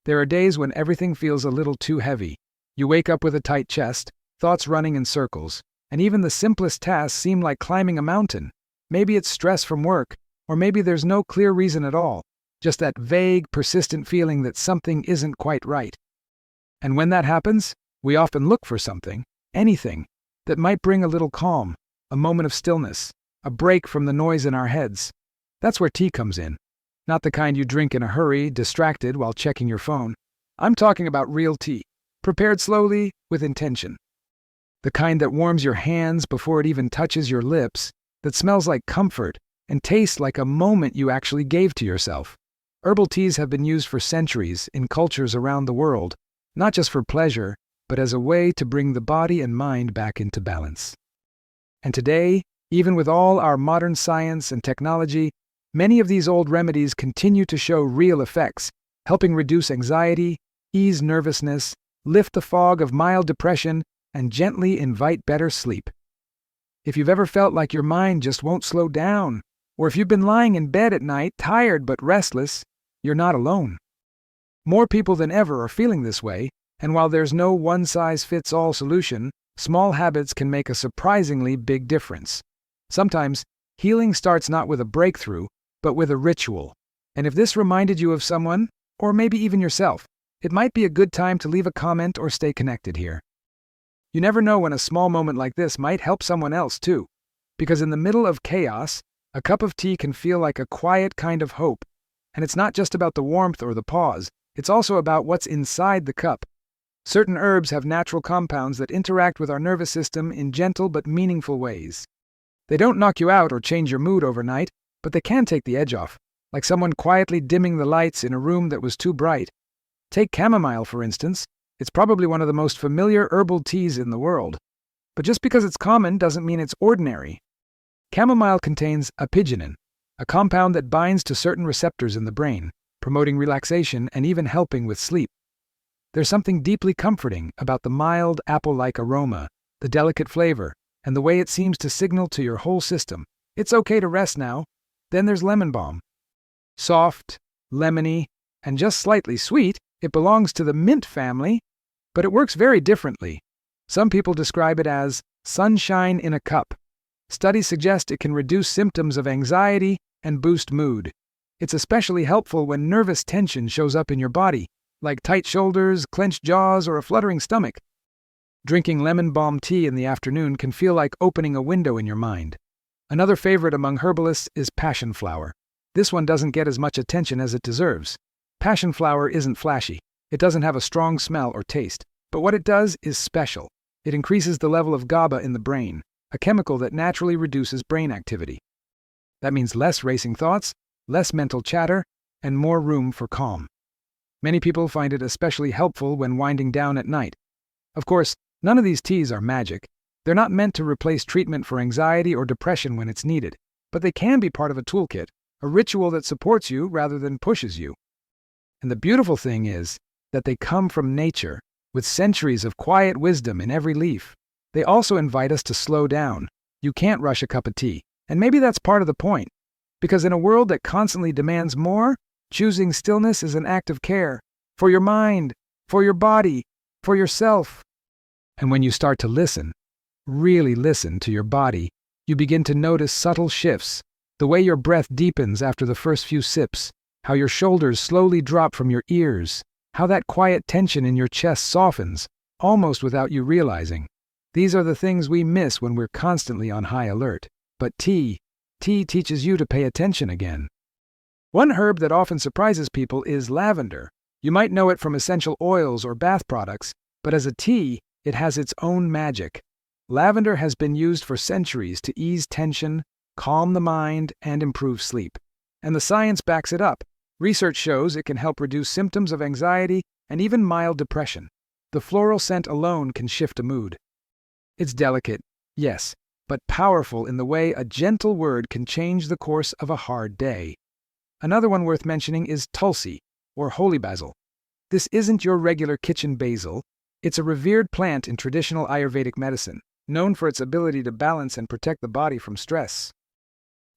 There are days when everything feels a little too heavy. You wake up with a tight chest, thoughts running in circles, and even the simplest tasks seem like climbing a mountain. Maybe it's stress from work, or maybe there's no clear reason at all, just that vague, persistent feeling that something isn't quite right. And when that happens, we often look for something, anything, that might bring a little calm, a moment of stillness, a break from the noise in our heads. That's where tea comes in. Not the kind you drink in a hurry, distracted while checking your phone. I'm talking about real tea, prepared slowly, with intention. The kind that warms your hands before it even touches your lips, that smells like comfort, and tastes like a moment you actually gave to yourself. Herbal teas have been used for centuries in cultures around the world, not just for pleasure, but as a way to bring the body and mind back into balance. And today, even with all our modern science and technology, many of these old remedies continue to show real effects, helping reduce anxiety, ease nervousness, lift the fog of mild depression, and gently invite better sleep. If you've ever felt like your mind just won't slow down, or if you've been lying in bed at night, tired but restless, you're not alone. More people than ever are feeling this way, and while there's no one-size-fits-all solution, small habits can make a surprisingly big difference. Sometimes, healing starts not with a breakthrough, but with a ritual. And if this reminded you of someone, or maybe even yourself, it might be a good time to leave a comment or stay connected here. You never know when a small moment like this might help someone else too, because in the middle of chaos, a cup of tea can feel like a quiet kind of hope. And it's not just about the warmth or the pause, it's also about what's inside the cup. Certain herbs have natural compounds that interact with our nervous system in gentle but meaningful ways. They don't knock you out or change your mood overnight, but they can take the edge off, like someone quietly dimming the lights in a room that was too bright. Take chamomile, for instance. It's probably one of the most familiar herbal teas in the world. But just because it's common doesn't mean it's ordinary. Chamomile contains apigenin, a compound that binds to certain receptors in the brain, promoting relaxation and even helping with sleep. There's something deeply comforting about the mild, apple-like aroma, the delicate flavor, and the way it seems to signal to your whole system, it's okay to rest now. Then there's lemon balm. Soft, lemony, and just slightly sweet, it belongs to the mint family, but it works very differently. Some people describe it as sunshine in a cup. Studies suggest it can reduce symptoms of anxiety and boost mood. It's especially helpful when nervous tension shows up in your body, like tight shoulders, clenched jaws, or a fluttering stomach. Drinking lemon balm tea in the afternoon can feel like opening a window in your mind. Another favorite among herbalists is passion flower. This one doesn't get as much attention as it deserves. Passion flower isn't flashy. It doesn't have a strong smell or taste. But what it does is special. It increases the level of GABA in the brain, a chemical that naturally reduces brain activity. That means less racing thoughts, less mental chatter, and more room for calm. Many people find it especially helpful when winding down at night. Of course, none of these teas are magic. They're not meant to replace treatment for anxiety or depression when it's needed, but they can be part of a toolkit, a ritual that supports you rather than pushes you. And the beautiful thing is that they come from nature, with centuries of quiet wisdom in every leaf. They also invite us to slow down. You can't rush a cup of tea, and maybe that's part of the point. Because in a world that constantly demands more, choosing stillness is an act of care, for your mind, for your body, for yourself. And when you start to listen, really listen to your body, you begin to notice subtle shifts, the way your breath deepens after the first few sips, how your shoulders slowly drop from your ears, how that quiet tension in your chest softens, almost without you realizing. These are the things we miss when we're constantly on high alert. But tea teaches you to pay attention again. One herb that often surprises people is lavender. You might know it from essential oils or bath products, but as a tea, it has its own magic. Lavender has been used for centuries to ease tension, calm the mind, and improve sleep. And the science backs it up. Research shows it can help reduce symptoms of anxiety and even mild depression. The floral scent alone can shift a mood. It's delicate, yes, but powerful in the way a gentle word can change the course of a hard day. Another one worth mentioning is tulsi, or holy basil. This isn't your regular kitchen basil. It's a revered plant in traditional Ayurvedic medicine, known for its ability to balance and protect the body from stress.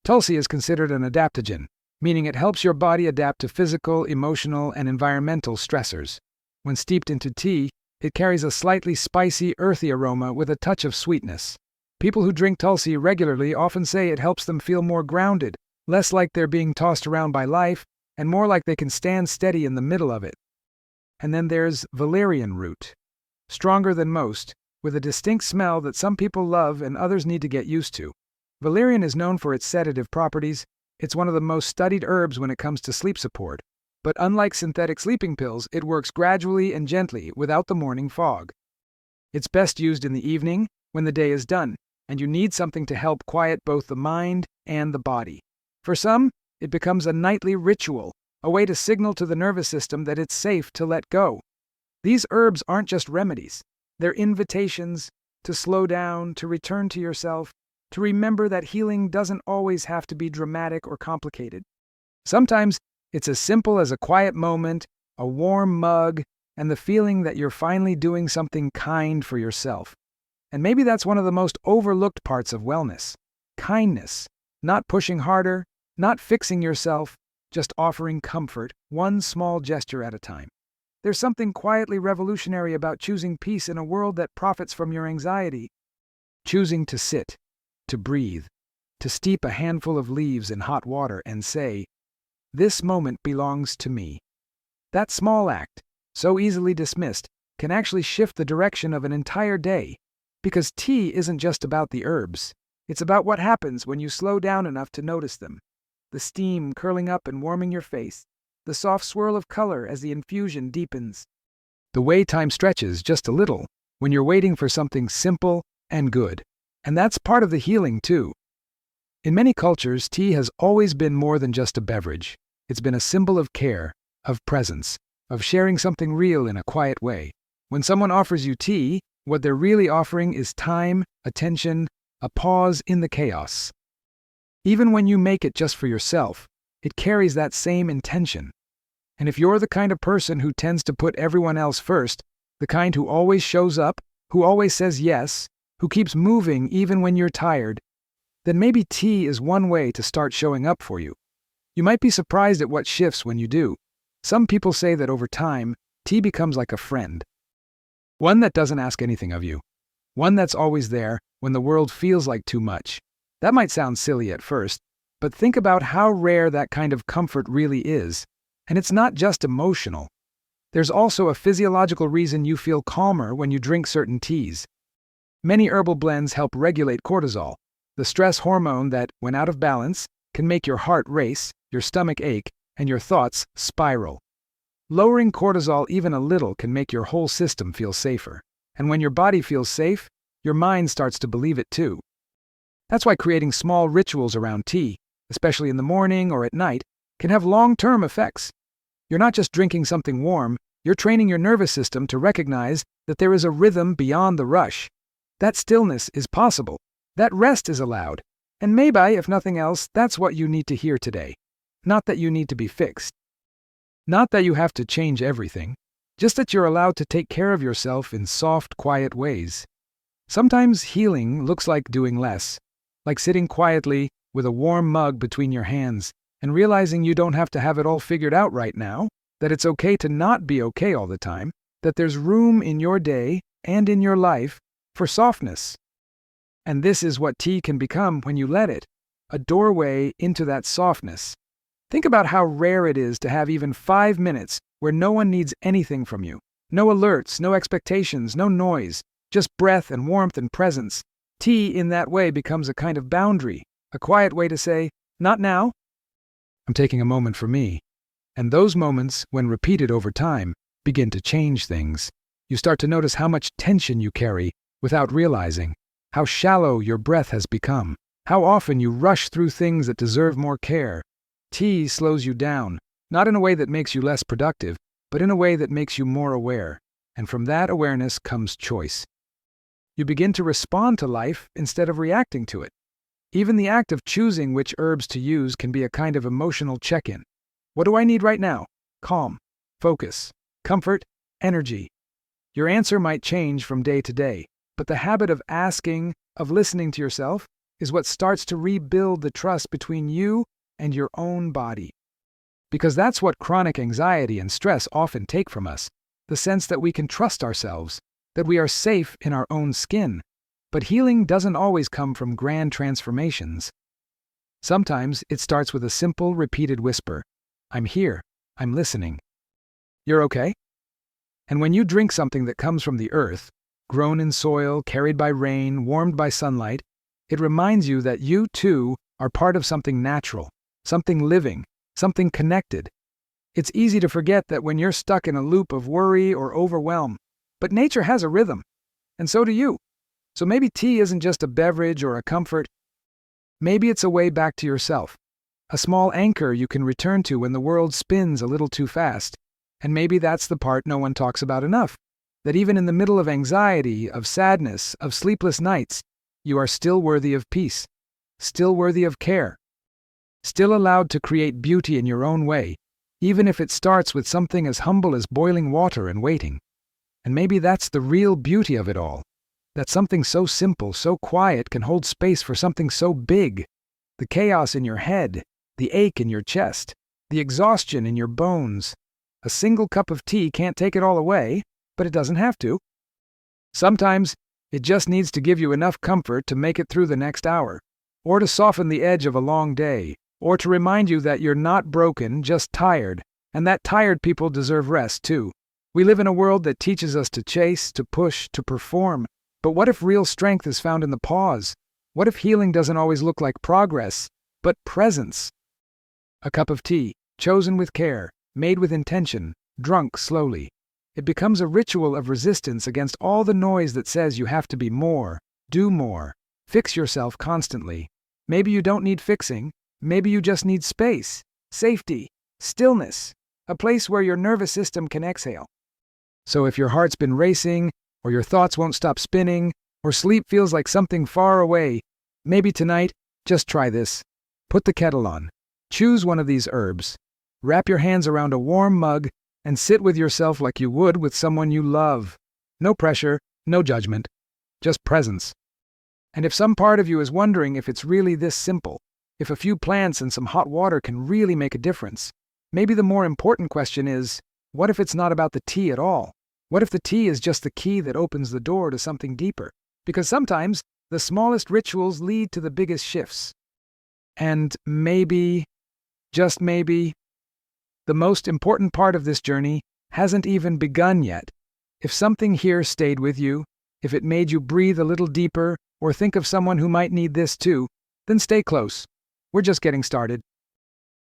Tulsi is considered an adaptogen, meaning it helps your body adapt to physical, emotional, and environmental stressors. When steeped into tea, it carries a slightly spicy, earthy aroma with a touch of sweetness. People who drink tulsi regularly often say it helps them feel more grounded, less like they're being tossed around by life, and more like they can stand steady in the middle of it. And then there's valerian root. Stronger than most, with a distinct smell that some people love and others need to get used to. Valerian is known for its sedative properties. It's one of the most studied herbs when it comes to sleep support. But unlike synthetic sleeping pills, it works gradually and gently without the morning fog. It's best used in the evening, when the day is done, and you need something to help quiet both the mind and the body. For some, it becomes a nightly ritual, a way to signal to the nervous system that it's safe to let go. These herbs aren't just remedies. They're invitations to slow down, to return to yourself, to remember that healing doesn't always have to be dramatic or complicated. Sometimes it's as simple as a quiet moment, a warm mug, and the feeling that you're finally doing something kind for yourself. And maybe that's one of the most overlooked parts of wellness. Kindness. Not pushing harder, not fixing yourself, just offering comfort, one small gesture at a time. There's something quietly revolutionary about choosing peace in a world that profits from your anxiety. Choosing to sit, to breathe, to steep a handful of leaves in hot water and say, "This moment belongs to me." That small act, so easily dismissed, can actually shift the direction of an entire day. Because tea isn't just about the herbs. It's about what happens when you slow down enough to notice them. The steam curling up and warming your face, the soft swirl of color as the infusion deepens. The way time stretches just a little when you're waiting for something simple and good. And that's part of the healing, too. In many cultures, tea has always been more than just a beverage. It's been a symbol of care, of presence, of sharing something real in a quiet way. When someone offers you tea, what they're really offering is time, attention, a pause in the chaos. Even when you make it just for yourself, it carries that same intention. And if you're the kind of person who tends to put everyone else first, the kind who always shows up, who always says yes, who keeps moving even when you're tired, then maybe tea is one way to start showing up for you. You might be surprised at what shifts when you do. Some people say that over time, tea becomes like a friend. One that doesn't ask anything of you. One that's always there when the world feels like too much. That might sound silly at first, but think about how rare that kind of comfort really is. And it's not just emotional. There's also a physiological reason you feel calmer when you drink certain teas. Many herbal blends help regulate cortisol, the stress hormone that, when out of balance, can make your heart race, your stomach ache, and your thoughts spiral. Lowering cortisol even a little can make your whole system feel safer. And when your body feels safe, your mind starts to believe it too. That's why creating small rituals around tea, especially in the morning or at night, can have long-term effects. You're not just drinking something warm, you're training your nervous system to recognize that there is a rhythm beyond the rush. That stillness is possible. That rest is allowed. And maybe, if nothing else, that's what you need to hear today. Not that you need to be fixed. Not that you have to change everything. Just that you're allowed to take care of yourself in soft, quiet ways. Sometimes healing looks like doing less, like sitting quietly with a warm mug between your hands and realizing you don't have to have it all figured out right now, that it's okay to not be okay all the time, that there's room in your day and in your life for softness. And this is what tea can become when you let it, a doorway into that softness. Think about how rare it is to have even 5 minutes where no one needs anything from you. No alerts, no expectations, no noise, just breath and warmth and presence. Tea in that way becomes a kind of boundary, a quiet way to say, "Not now. I'm taking a moment for me." And those moments, when repeated over time, begin to change things. You start to notice how much tension you carry without realizing, how shallow your breath has become, how often you rush through things that deserve more care. Tea slows you down, not in a way that makes you less productive, but in a way that makes you more aware. And from that awareness comes choice. You begin to respond to life instead of reacting to it. Even the act of choosing which herbs to use can be a kind of emotional check-in. What do I need right now? Calm, focus, comfort, energy. Your answer might change from day to day, but the habit of asking, of listening to yourself, is what starts to rebuild the trust between you and your own body. Because that's what chronic anxiety and stress often take from us, the sense that we can trust ourselves, that we are safe in our own skin. But healing doesn't always come from grand transformations. Sometimes it starts with a simple, repeated whisper. I'm here. I'm listening. You're okay? And when you drink something that comes from the earth, grown in soil, carried by rain, warmed by sunlight, it reminds you that you, too, are part of something natural, something living, something connected. It's easy to forget that when you're stuck in a loop of worry or overwhelm. But nature has a rhythm, and so do you. So maybe tea isn't just a beverage or a comfort. Maybe it's a way back to yourself, a small anchor you can return to when the world spins a little too fast. And maybe that's the part no one talks about enough, that even in the middle of anxiety, of sadness, of sleepless nights, you are still worthy of peace, still worthy of care, still allowed to create beauty in your own way, even if it starts with something as humble as boiling water and waiting. And maybe that's the real beauty of it all, that something so simple, so quiet can hold space for something so big. The chaos in your head, the ache in your chest, the exhaustion in your bones. A single cup of tea can't take it all away, but it doesn't have to. Sometimes it just needs to give you enough comfort to make it through the next hour, or to soften the edge of a long day, or to remind you that you're not broken, just tired, and that tired people deserve rest too. We live in a world that teaches us to chase, to push, to perform. But what if real strength is found in the pause? What if healing doesn't always look like progress, but presence? A cup of tea, chosen with care, made with intention, drunk slowly. It becomes a ritual of resistance against all the noise that says you have to be more, do more, fix yourself constantly. Maybe you don't need fixing. Maybe you just need space, safety, stillness, a place where your nervous system can exhale. So if your heart's been racing, or your thoughts won't stop spinning, or sleep feels like something far away, maybe tonight, just try this. Put the kettle on. Choose one of these herbs. Wrap your hands around a warm mug and sit with yourself like you would with someone you love. No pressure, no judgment, just presence. And if some part of you is wondering if it's really this simple, if a few plants and some hot water can really make a difference, maybe the more important question is, what if it's not about the tea at all? What if the tea is just the key that opens the door to something deeper? Because sometimes the smallest rituals lead to the biggest shifts. And maybe, just maybe, the most important part of this journey hasn't even begun yet. If something here stayed with you, if it made you breathe a little deeper or think of someone who might need this too, then stay close. We're just getting started.